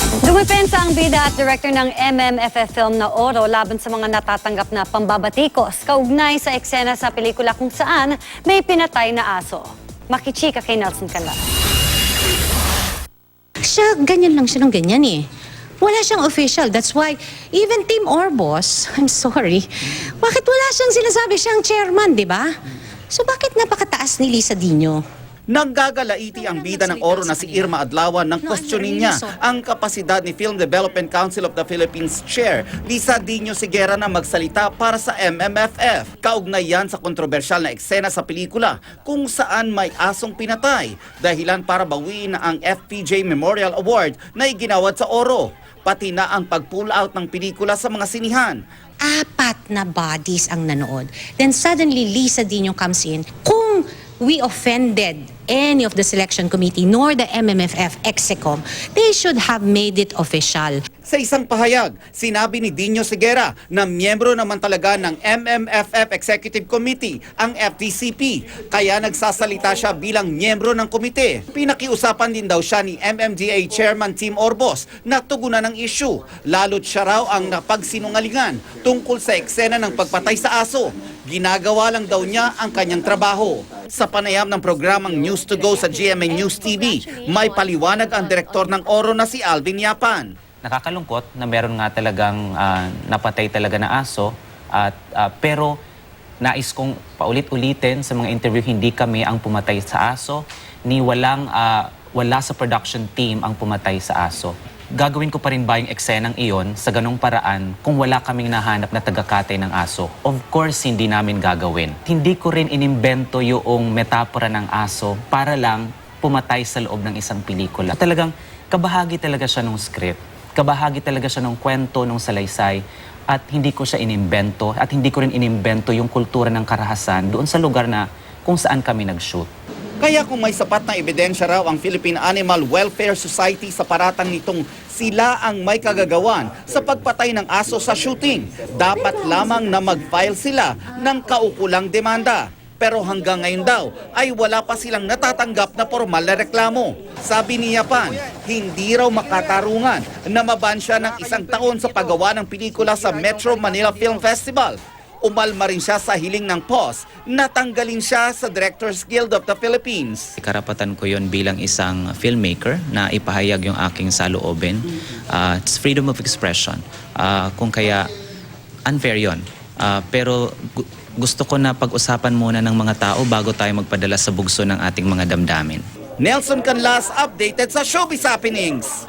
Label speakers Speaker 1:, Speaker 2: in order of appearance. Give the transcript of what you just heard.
Speaker 1: Dumipensa ang bida at director ng MMFF film na Oro laban sa mga natatanggap na pambabatikos kaugnay sa eksena sa pelikula kung saan may pinatay na aso. Makichika kay Nelson Canlas.
Speaker 2: Siya, ganyan lang siya ng ganyan eh. Wala siyang official. That's why, even Team Orbos, I'm sorry, bakit wala siyang sinasabi siyang chairman, di ba? So bakit napakataas ni Lisa Dino?
Speaker 3: Nanggagalaiti ang bida ng Oro na si Irma Adlawan nang questionin niya ang kapasidad ni Film Development Council of the Philippines Chair Lisa Dino Siguera na magsalita para sa MMFF. Kaugnay yan sa kontrobersyal na eksena sa pelikula kung saan may asong pinatay, dahilan para bawiin na ang FPJ Memorial Award na iginawad sa Oro, pati na ang pag-pull out ng pelikula sa mga sinihan.
Speaker 2: 4 na bodies ang nanood. Then suddenly, Lisa Dino comes in. Kung we offended any of the selection committee nor the MMFF Execom, they should have made it official.
Speaker 3: Sa isang pahayag, sinabi ni Dino Siguera na miyembro naman talaga ng MMFF Executive Committee ang FDCP, kaya nagsasalita siya bilang miyembro ng komite. Pinakiusapan din daw siya ni MMDA Chairman Tim Orbos na tugunan ng issue, lalo't siya raw ang napagsinungalingan tungkol sa eksena ng pagpatay sa aso. Ginagawa lang daw niya ang kanyang trabaho. Sa panayam ng programang News to Go sa GMA News TV, may paliwanag ang direktor ng Oro na si Alvin Yapan.
Speaker 4: Nakakalungkot na meron nga talagang napatay talaga na aso, pero nais kong paulit-ulitin sa mga interview, hindi kami ang pumatay sa aso, ni wala sa production team ang pumatay sa aso. Gagawin ko pa rin ba yung eksenang iyon sa ganong paraan kung wala kaming nahanap na tagakatay ng aso? Of course, hindi namin gagawin. Hindi ko rin inimbento yung metapora ng aso para lang pumatay sa loob ng isang pelikula. Talagang kabahagi talaga siya ng script. Kabahagi talaga siya ng kwento, ng salaysay. At hindi ko siya inimbento. At hindi ko rin inimbento yung kultura ng karahasan doon sa lugar na kung saan kami nag-shoot.
Speaker 3: Kaya kung may sapat na ebidensya raw ang Philippine Animal Welfare Society sa paratang nitong sila ang may kagagawan sa pagpatay ng aso sa shooting, dapat lamang na mag-file sila ng kaukulang demanda. Pero hanggang ngayon daw ay wala pa silang natatanggap na formal na reklamo. Sabi ni Yapan, hindi raw makatarungan na maban siya ng 1 taon sa paggawa ng pelikula sa Metro Manila Film Festival. Umalma rin siya sa hiling ng POS, natanggalin siya sa Directors Guild of the Philippines.
Speaker 5: Karapatan ko yon bilang isang filmmaker na ipahayag yung aking saloobin. It's freedom of expression. Kung kaya unfair yon. Pero gusto ko na pag-usapan muna ng mga tao bago tayo magpadala sa bugso ng ating mga damdamin.
Speaker 3: Nelson Canlas updated sa Showbiz Happenings.